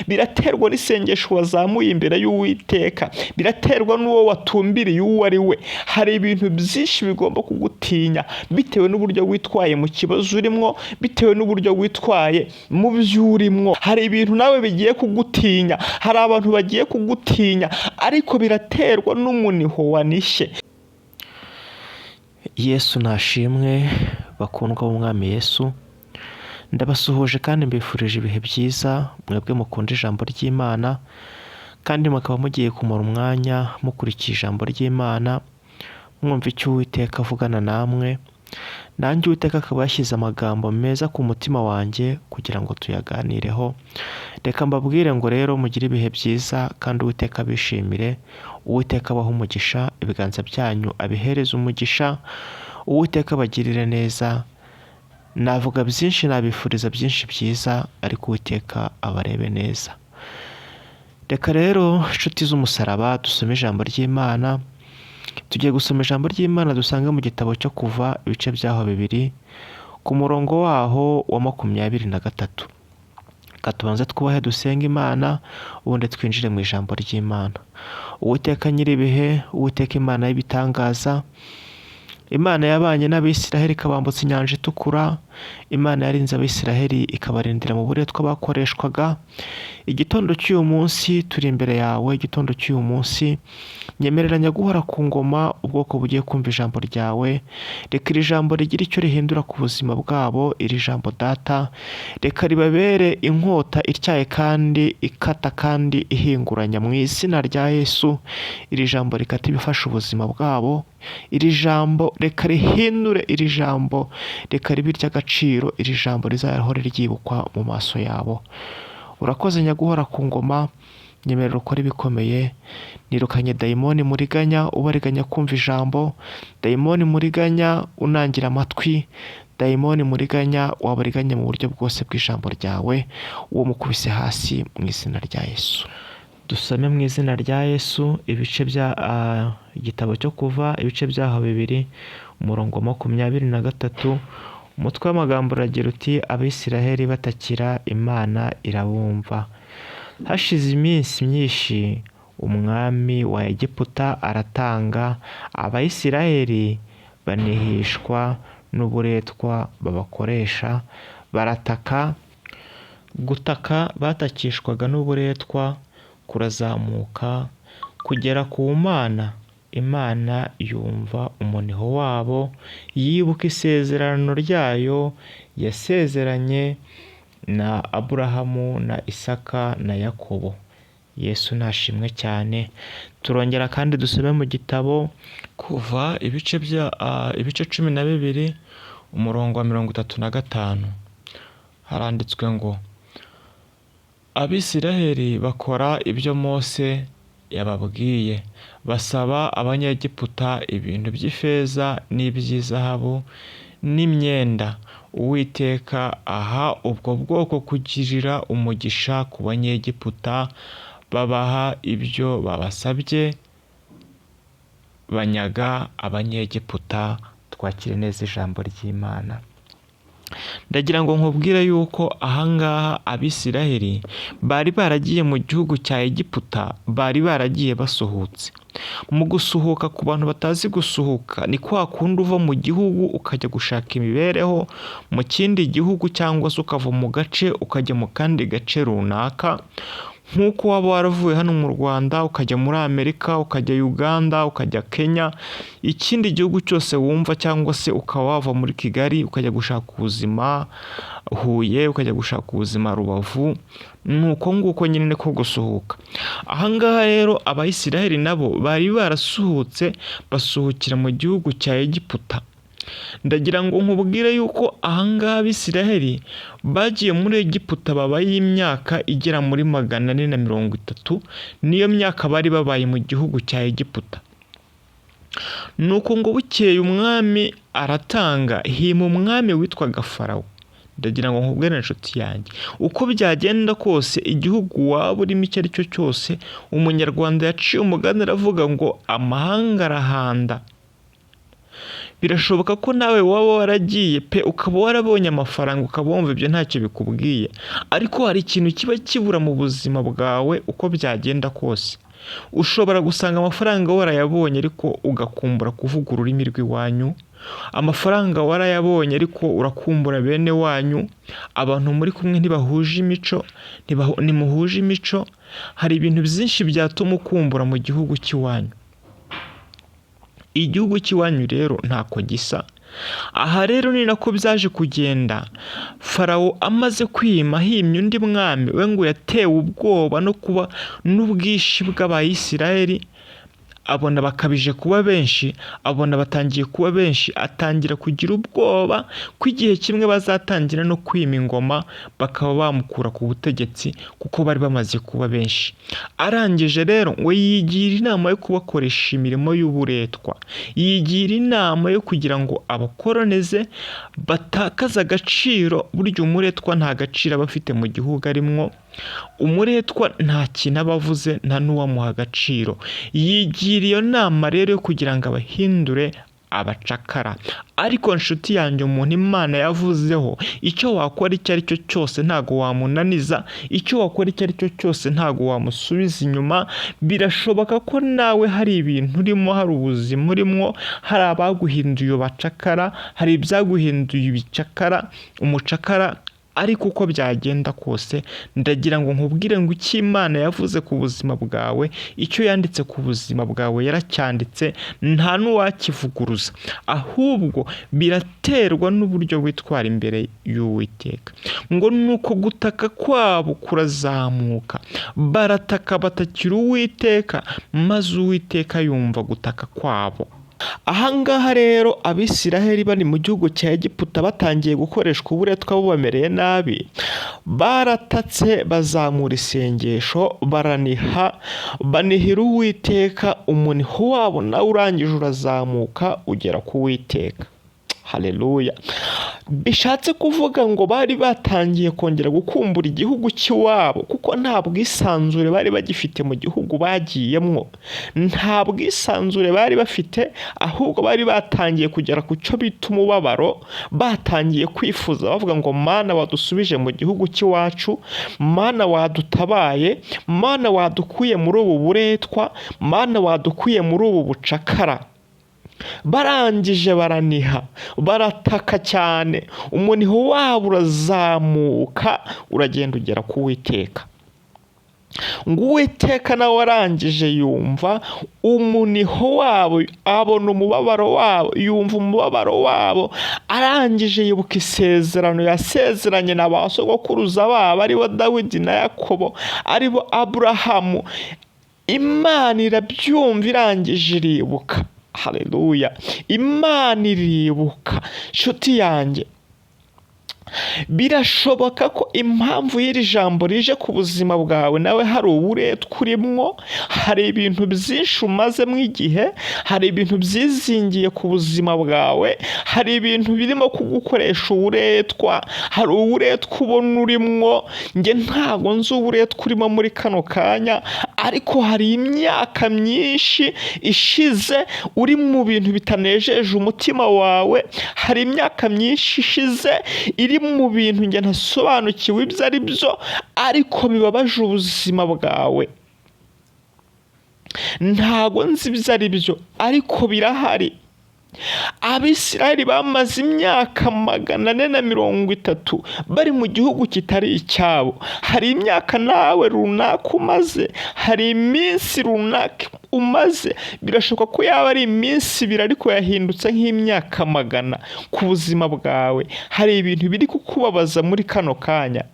biraterwa n'isengesho wazamuye imbere y'Uwiteka, biraterwa n'uwo watumbiriye uwo ari we. Hari ibintu byinshi bigomba kugutinya bitewe n'uburyo witwaye mu kibazo urimo, bitewe n'uburyo witwaye mu byo urimo. Hari ibintu nawe bigiye kugutinya, hari abantu bagiye kugutinya, ariko biraterwa n'umuniho wanishe. Yesu nashimwe, bakundwa b'Umwami Yesu, ndabasuhuje kandi mbifurije ibihe byiza, mwebwe mukunda ijambo ry'Imana kandi mukaba mugiye kumara umwanya mukurikiye ijambo ry'Imana, mwumva icyo Uwiteka avugana namwe. Nanjye Uwiteka akaba yashyize amagambo meza ku mutima wanjye kugira ngo tuyaganireho. Reka mbabwire ngo rero mugire ibihe byiza kandi Uwiteka abishimire. Uwiteka abaha umugisha, ibiganza byanyu abihereze umugisha. Uwiteka abagirire neza. Navuga byinshi, nabifuriza byinshi byiza, ariko Uwiteka abarebe neza. Reka rero inshuti z'umusaraba dusome ijambo ry'Imana. Tugiye gusoma ijambo ry'Imana dusanga mu gitabo cyo Kuva ibice byaho 2 ku murongo waho wa 23. Katubanze twubahe dusenga Imana ubundi twinjire mu ijambo ry'Imana. Uwiteka nyiribihe, Uwiteka Imana y'ibitangaza, Imana yabanye n'Abisiraheli ikabambutsa inyanja itukura, Imana yarinze Abisiraheli ikabarindira mu buretwa bakoreshwaga. Igitondo cy'uyu munsi turi imbere yawe, igitondo cy'uyu munsi nyemereranya guhora ku ngoma ubwoko bugiye kumva ijambo ryawe. Reka iri jambo rigira icyo rihindura ku buzima bwabo. Iri jambo Data, reka ribabere inkota ityaye kandi ikata kandi ihinguranya mu izina rya Yesu. Iri jambo rikata ibifasha ubuzima bwabo. Iri jambo reka rihindure, iri jambo reka ribe iry'agaciro, iri jambo rizahore ryibukwa mu maso yabo. Urakoze nyaguhora ku ngoma, nyemerera ukora ibikomeye. Nirukanye dayimoni muriganya ubariganya kumva ijambo, dayimoni muriganya unangira amatwi, dayimoni muriganya wabariganya mu buryo bwose bw'ijambo ryawe, uwo mukubise hasi mu izina rya Yesu. Dusome mu izina rya Yesu ibice bya igitabo cyo Kuva ibice byaho 2 umurongo wa 23. Umutwe w'amagambo uragira uti Abisiraheli batakira Imana irabumva. Hashize iminsi myinshi umwami wa Egiputa aratanga, Abayisiraheli banihishwa n'uburetwa babakoresha, barataka. Gutaka batakishwaga n'uburetwa kurazamuka kugera ku Mana. Imana yumva umuniho wabo, yibuka isezerano ryayo yasezeranye na Aburahamu na Isaka na Yakobo. Yesu nashimwe cyane. Turongera kandi dusome mu gitabo Kuva ibice 12 umurongo wa 35. Haranditswe ngo Abisiraheli bakora ibyo Mose yababwiye, basaba Abanyegiputa ibintu by'ifeza n'iby'izahabu n'imyenda. Uwiteka aha ubwo bwoko kugirira umugisha ku Banyegiputa, babaha ibyo babasabye, banyaga Abanyegiputa. Twakire neza ijambo ry'Imana. Ndagira ngo nkubwire yuko ahangaha Abisiraheli bari baragiye mu gihugu cya Egiputa, bari baragiye basuhutse. Mu gusuhuka, ku bantu batazi gusuhuka, ni kwa kundi uva mu gihugu ukajya gushaka imibereho mu kindi gihugu, cyangwa se ukava mu gace ukajya mu kandi gace runaka. Nk'uko waba waravuye hano mu Rwanda ukajya muri Amerika, ukajya Uganda, ukajya Kenya, ikindi gihugu cyose wumva, cyangwa se ukaba wava muri Kigali ukajya gushaka ubuzima Huye, ukajya gushaka ubuzima Rubavu. Nuko nguko nyine niko gusuhuka. Ahangaha rero Abayisiraheli nabo bari barasuhutse, basuhukira mu gihugu cya Egiputa. Ndagira ngo nkubwire yuko ahangaha Abisiraheli bagiye muri Egiputa babaye imyaka igera muri 430. Niyo myaka bari babaye mu gihugu cya Egiputa. Nuko ngo bukeye umwami aratanga, hima umwami witwaga Farawo. Ndagira ngo nkubwire inshuti yanjye, uko byagenda kose igihugu waba urimo icyo ari cyo cyose, Umunyarwanda yaciye umugani aravuga ngo amahanga arahanda. birashoboka ko nawe waba waragiye pe ukaba warabonye amafaranga ukaba wumva ibyo ntacyo bikubwiye, ariko hari ikintu kiba kibura mu buzima bwawe uko byagenda kose. Ushobora gusanga amafaranga warayabonye ariko ugakumbura kuvuga ururimi rw'iwanyu, amafaranga warayabonye ariko urakumbura bene wanyu, abantu muri kumwe ntibahuje imico, ntimuhuje imico, hari ibintu byinshi byatuma ukumbura mu gihugu cy'iwanyu. Igihugu cy'iwanyu rero ntako gisa. Aha rero ni nako byaje kugenda. Farawo amaze kwima himye undi mwami, we ngo yatewe ubwoba no kuba n'ubwishi bw'Abayisiraheli, abona bakabije kuba benshi, abona batangiye kuba benshi, atangira kugira ubwoba ko igihe kimwe bazatangira no kwima ingoma bakaba bamukura ku butegetsi kuko bari bamaze kuba benshi. Arangije rero ngo yigira inama yo kubakoresha imirimo y'uburetwa, yigira inama yo kugira ngo abakoroneze batakaze agaciro. Burya umuretwa nta gaciro aba afite mu gihugu arimwo, umuretwa nta kintu aba avuze, nta n'uwamuha agaciro. Yigira iyo nama rero yo kugira ngo abahindure abacakara. Ariko nshuti yanjye, umuntu Imana yavuzeho, icyo wakora icyo ari cyo cyose ntago wamunaniza, icyo wakora icyo ari cyo cyose ntago wamusubiza inyuma. Birashoboka ko nawe hari ibintu urimo, hari ubuzima urimo, hari abaguhinduye abacakara, hari ibyaguhinduye ibicakara, umucakara. Ariko uko byagenda kose, ndagira ngo nkubwire ngo icyo Imana yavuze ku buzima bwawe, icyo yanditse ku buzima bwawe yaracyanditse, nta n'uwakivuguruza. Ahubwo biraterwa n'uburyo witwara imbere y'Uwiteka. Ngo nuko gutaka kwabo kurazamuka, barataka batakira Uwiteka, maze Uwiteka yumva gutaka kwabo. Ahangaha rero Abisiraheli bari mu gihugu cya Egiputa batangiye gukoreshwa uburetwa bubamereye nabi, baratatse bazamura isengesho, banihira Uwiteka, umuniho wabo nawe urangije urazamuka ugera ku Uwiteka. Haleluya. Bishatse kuvuga ngo bari batangiye kongera gukumbura igihugu cy'iwabo, kuko nta bwisanzure bari bagifite mu gihugu bagiyemwo, nta bwisanzure bari bafite, ahubwo bari batangiye kugera ku cyo bita umubabaro. Batangiye kwifuza bavuga ngo Mana wadusubije mu gihugu cy'iwacu, Mana wadutabaye, Mana wadukuye muri ubu buretwa, Mana wadukuye muri ubu bucakara. Barangije baraniha, barataka cyane, umuniho wabo urazamuka uragenda ugera ku Uwiteka. Ngo Uwiteka nawe arangije yumva umuniho wabo, abona umubabaro wabo, yumva umubabaro wabo, arangije yibuka isezerano yasezeranye na ba sogokuruza babo, aribo Dawidi na Yakobo, aribo Aburahamu. Imana irabyumva, irangije iribuka. Haleluya. Imana iribuka. Nshuti yanjye, birashoboka ko impamvu y'iri jambo rije ku buzima bwawe nawe hari uburetwa urimwo, hari ibintu byinshi umazemo igihe, hari ibintu byizingiye ku buzima bwawe, hari ibintu birimo kugukoresha uburetwa, hari uburetwa ubona urimwo. Njye ntago nzi uburetwa urimo muri kano kanya, ariko hari imyaka myinshi ishize uri mu bintu bitanejeje umutima wawe, hari imyaka myinshi ishize iri mu bintu njye ntasobanukiwe ibyo ari byo, ariko bibabaje ubuzima bwawe. Ntago nzi ibyo ari byo, ariko birahari. Abisiraheli bamaze imyaka 430 bari mu gihugu kitari icyabo. Hari imyaka nawe runaka umaze, hari iminsi runaka umaze, birashoboka ko yaba ari iminsi 2 ariko yahindutse nk'imyaka 100 ku buzima bwawe. Hari ibintu biri kukubabaza muri kano kanya.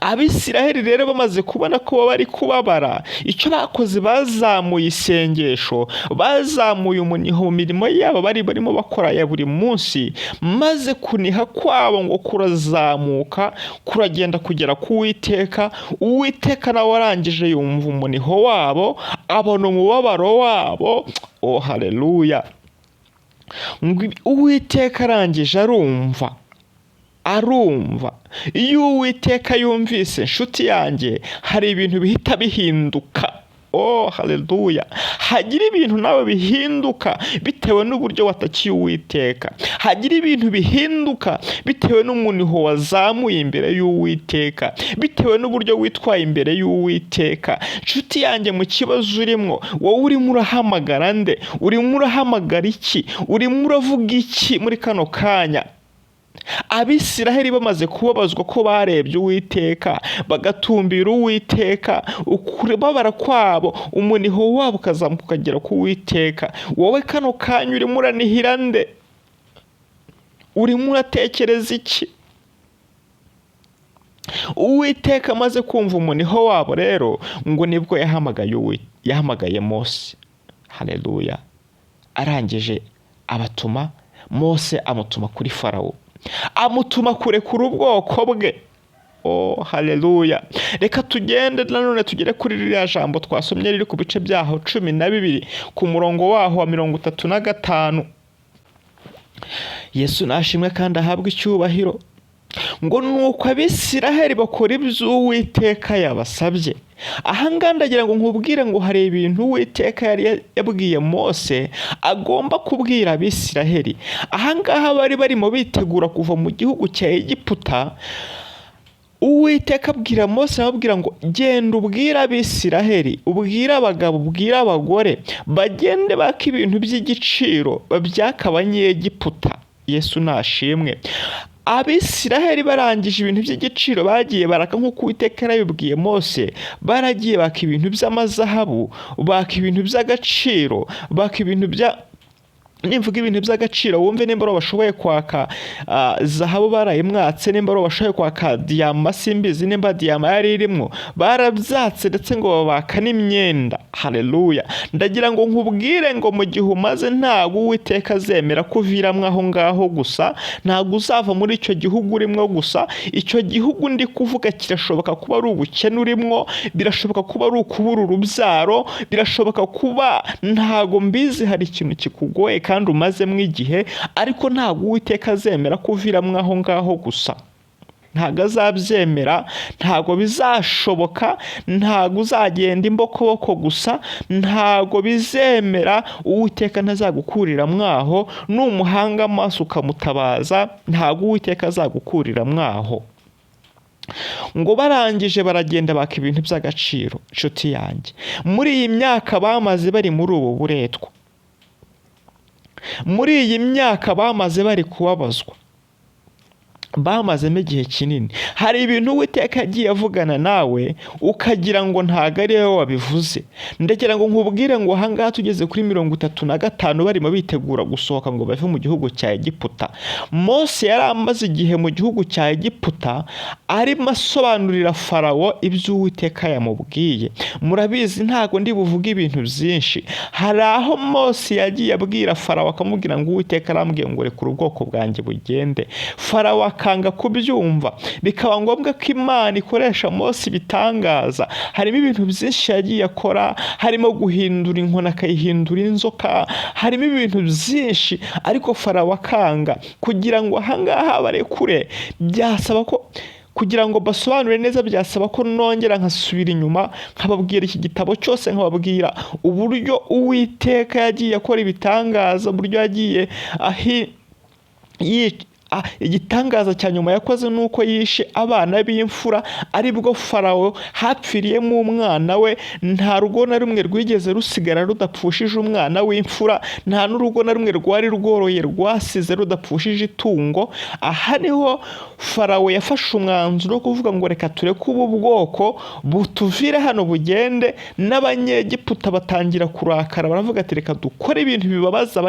Abisiraheli rero bamaze kubona ko bari kubabara, icyo bakoze bazamuye isengesho, bazamuye umuniho mu mirimo yabo barimo bakora ya buri munsi, maze kuniha kwabo ngo kurazamuka kuragenda kugera ku Uwiteka. Uwiteka nawe arangije yumva umuniho wabo, abona umubabaro wabo. Oh haleluya. Uwiteka arangije arumva. Iyo Uwiteka yumvise, nshuti yanjye, hari ibintu bihita bihinduka. Oh haleluya, hagira ibintu nawe bihinduka bitewe n'uburyo watakiye Uwiteka, hagira ibintu bihinduka bitewe n'umuniho wazamuye imbere y'Uwiteka, bitewe n'uburyo witwaye imbere y'Uwiteka. Nshuti yanjye, mu kibazo urimo, wowe urimo urahamagara nde? Urimo urahamagara iki? Urimo uravuga iki muri kano kanya? Abisiraheli bamaze kubabazwa ko barebye Uwiteka, bagatumbira Uwiteka, ukubabara kwabo, umuniho wabo ukazamuka ukagera ku Uwiteka. Wowe kano kanya urimo uranihira nde? Urimo uratekereza iki? Uwiteka amaze kumva umuniho wabo rero, ngo nibwo yahamagaye Mose. Haleluya. Arangije abatuma, Mose amutuma kuri Farawo, amutuma kurekura ubwoko bwe. Oh haleluya. Reka tugende nanone tugere kuri ririya jambo twasomye riri ku bice byaho 12 ku murongo waho wa 35. Yesu nashimwe kandi ahabwe icyubahiro. Ngo nuko Abisiraheli bakora ibyo Uwiteka yabasabye. Ahangaha ndagira ngo nkubwire ngo hari ibintu Uwiteka yari yabwiye Mose agomba kubwira Abisiraheli. Ahangaha bari barimo bitegura kuva mu gihugu cya Egiputa. Uwiteka abwira Mose, ababwira ngo genda ubwira Abisiraheli, ubwira abagabo, ubwira abagore, bagende baka ibintu by'igiciro babyaka abanyegiputa. Yesu nashimwe. Abisiraheli barangije ibintu by'igiciro bagiye baraka nk'uko Uwiteka yarabibwiye Mose. Baragiye baka ibintu by'amazahabu, baka ibintu by'agaciro, baka ibintu nimvuga ibintu by'agaciro wumve nimba bashoboye kwaka zahabu barayimwatse, nimba bashoboye kwaka diyama, simbizi nimba diyama yari irimo, barabyatse ndetse ngo babaka n'imyenda. Haleluya. Ndagira ngo nkubwire ngo mu gihe umaze ntabwo Uwiteka azemera kuviramwe aho ngaho gusa, ntabwo uzava muri icyo gihugu urimo gusa. Icyo gihugu ndi kuvuga kirashoboka kuba ari ubukene urimo, birashoboka kuba ari ukubura urubyaro, birashoboka kuba ntago mbizi hari ikintu kikugoye kandi umazemo igihe, ariko ntabwo Uwiteka azemera kuviramwe aho ngaho gusa. Ntabwo azabyemera, ntabwo bizashoboka, ntabwo uzagenda imbokoboko gusa, ntabwo bizemera. Uwiteka ntazagukurira mwaho, numuhanga amaso ukamutabaza, ntabwo Uwiteka azagukurira mwaho. Ngo barangije baragenda baka ibintu by'agaciro. Nshuti yanjye, muri iyi myaka bamaze bari muri ubu buretwa, muri iyi myaka bamaze bari kubabazwa, bamazemo igihe kinini, hari ibintu Uwiteka yagiye avugana nawe ukagira ngo ntago ari wowe wabivuze. Ndagira ngo nkubwire ngo ahangaha tugeze kuri 35 barimo bitegura gusohoka ngo bave mu gihugu cya Egiputa. Mose yari amaze igihe mu gihugu cya Egiputa arimo asobanurira Farawo ibyo Uwiteka yamubwiye. Murabizi ntago ndi buvuge ibintu byinshi. Hari aho Mose yagiye abwira Farawo akamubwira ngo Uwiteka arambwiye ngo rekura ubwoko bwanjye bugende. Farawo akanga kubyumva, bikaba ngombwa ko Imana ikoresha Mose ibitangaza. Harimo ibintu byinshi yagiye akora, harimo guhindura inkoni akayihindura inzoka, harimo ibintu byinshi, ariko Farawo akanga. Kugira ngo ahangaha barekure, byasaba ko kugira ngo basobanure neza, byasaba ko nongera nkasubira inyuma nkababwira iki gitabo cyose, nkababwira uburyo Uwiteka yagiye akora ibitangaza, uburyo yagiye igitangaza cya nyuma yakoze nuko yishe abana b'imfura, aribwo Farawo hapfiriyemo umwana we. Nta rugo na rumwe rwigeze rusigara rudapfushije umwana w'imfura, nta n'urugo na rumwe rwari rworoye rwasize rudapfushije itungo. Aha niho Farawo yafashe umwanzuro wo kuvuga ngo reka tureke ubu bwoko butuvire hano bugende. N'Abanyegiputa batangira kurakara, baravuga ati reka dukore ibintu bibabaza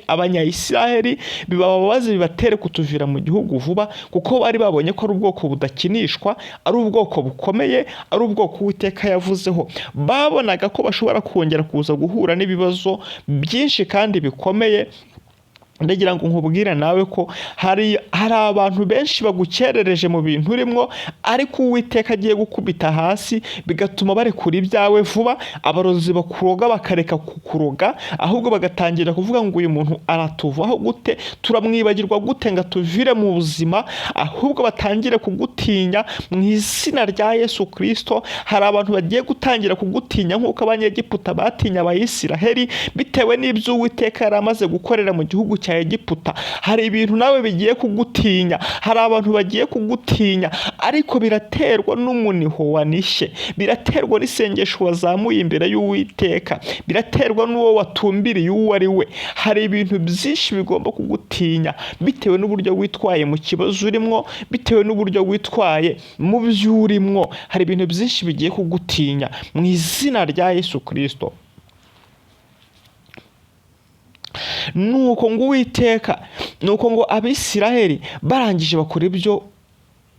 Abanyayisiraheli, bibababaze, bibatere kutuvira mu gihugu vuba, kuko bari babonye ko ari ubwoko budakinishwa, ari ubwoko bukomeye, ari ubwoko Uwiteka yavuzeho. Babonaga ko bashobora kongera kuza guhura n'ibibazo byinshi kandi bikomeye ndagira ngo nkubwire nawe ko hari abantu benshi bagukerereje mu bintu urimo, ariko Uwiteka agiye gukubita hasi bigatuma barekura ibyawe vuba. Abarozi bakuroga bakareka kukuroga, ahubwo bagatangira kuvuga ngo uyu muntu aratuvaho gute, turamwibagirwa gute ngo atuvire mu buzima, ahubwo batangire kugutinya mu izina rya Yesu Kristo. Hari abantu bagiye gutangira kugutinya nk'uko Abanyegiputa batinya Abayisiraheli bitewe n'ibyo Uwiteka yari amaze gukorera mu gihugu cya Egiputa. Hari ibintu nawe bigiye kugutinya, hari abantu bagiye kugutinya, ariko biraterwa n'umuniho wanishye, biraterwa n'isengesho wazamuye imbere y'Uwiteka, biraterwa n'uwo watumbiriye uwo ari we. Hari ibintu byinshi bigomba kugutinya bitewe n'uburyo witwaye mu kibazo urimo, bitewe n'uburyo witwaye mu byo urimo. Hari ibintu byinshi bigiye kugutinya mu izina rya Yesu Kristo. Nuko ngo Uwiteka, nuko ngo Abisiraheli barangije bakora ibyo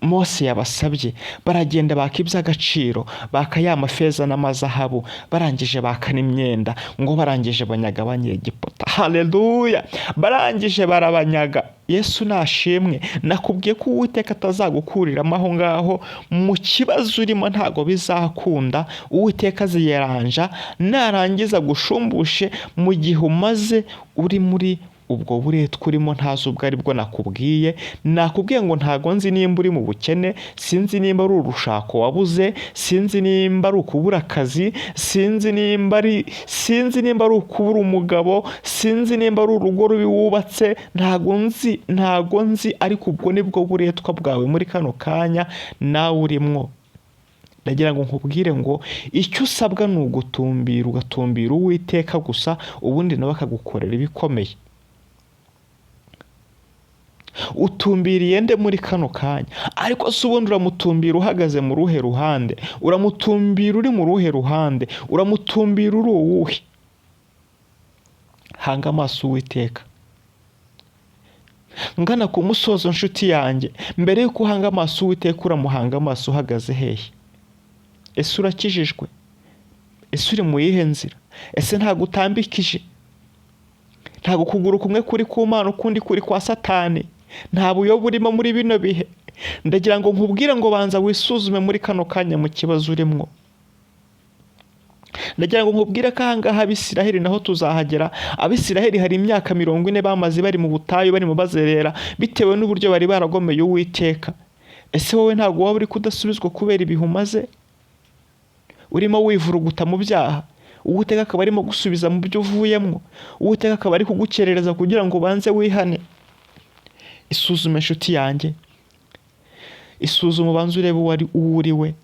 Mose yabasabye, baragenda baka iby'agaciro, baka ya mafeza n'amazahabu, barangije baka n'imyenda, ngo barangije banyaga Abanyegiputa. Haleluya! Barangije barabanyaga. Yesu nashimwe. Nakubwiye ko Uwiteka atazagukuriramo aho ngaho mu kibazo urimo, ntago bizakunda. Uwiteka aziyaranja narangiza gushumbushe mu gihe umaze uri muri ubwo buretwa urimo. Ntazi ubwo ari bwo nakubwiye ngo ntago nzi nimba uri mu bukene, sinzi nimba ari urushako wabuze, sinzi nimba ari ukubura akazi, sinzi nimba ari ukubura umugabo, sinzi nimba ari urugo rubi wubatse, ntago nzi, ariko ubwo nibwo buretwa bwawe muri kano kanya nawe urimo. Ndagira ngo nkubwire ngo icyo usabwa ni ugutumbira, ugatumbira Uwiteka gusa, ubundi nawe akagukorera ibikomeye. Utumbiriye nde muri kano kanya? Ariko se ubundi uramutumbira uhagaze mu ruhe ruhande? Uramutumbira uri mu ruhe ruhande? Uramutumbira uri uwuhe? Hanga amaso Uwiteka. Ngana ku musozo nshuti yanjye, mbere yuko uhanga amaso Uwiteka, uramuhanga amaso uhagaze hehe? Ese urakijijwe? Ese uri mu yihe nzira? Ese ntago utambikije? Ntago ukuguru kumwe kuri ku Mana ukundi kuri kwa Satani? Nta buyobe urimo muri bino bihe? Ndagira ngo nkubwire ngo banza wisuzume muri kano kanya mu kibazo urimo. Ndagira ngo nkubwire ko ahangaha Abisiraheli naho tuzahagera. Abisiraheli hari imyaka 40 bamaze bari mu butayu, bari mu bazerera, bitewe n'uburyo bari baragomeye Uwiteka. Ese wowe ntago waba uri kudasubizwa kubera ibihe umaze? Urimo wivuruguta mu byaha, Uwiteka akaba arimo gusubiza mu byo uvuyemo, Uwiteka akaba ari kugukerereza kugira ngo banze wihane. Isuzume nshuti yanjye, isuzume ubanze urebe uwo uri we.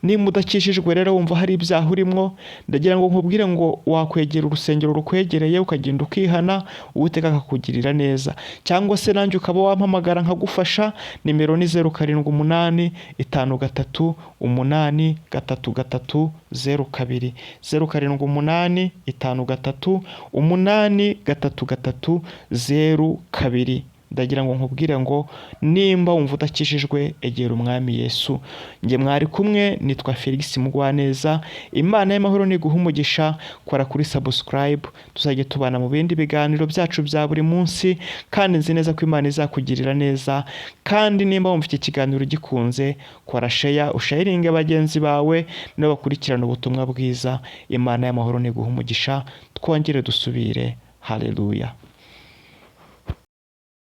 Nimba udakishijwe rero wumva hari ibyaha urimo, ndagira ngo nkubwire ngo wakwegera urusengero rukwegereye ukagenda ukihana, Uwiteka akakugirira neza. Cyangwa se nanjye ukaba wampamagara nkagufasha. Nimero ni 078 53 8 33 02, 078 53 8 33 02. Ndagira ngo nkubwire ngo nimba wumva udakishijwe, egera umwami Yesu. Nge mwari kumwe, nitwa Felix Mugwaneza. Imana y'amahoro niguha umugisha. Kora kuri subscribe, tuzajye tubana mu bindi biganiro byacu bya buri munsi, kandi nzi neza ko Imana izakugirira neza. Kandi nimba wumva iki kiganiro gikunze, kora share, usharinge bagenzi bawe nabo bakurikirana ubutumwa bwiza. Imana y'amahoro niguha umugisha. Twongere dusubire. Haleluya.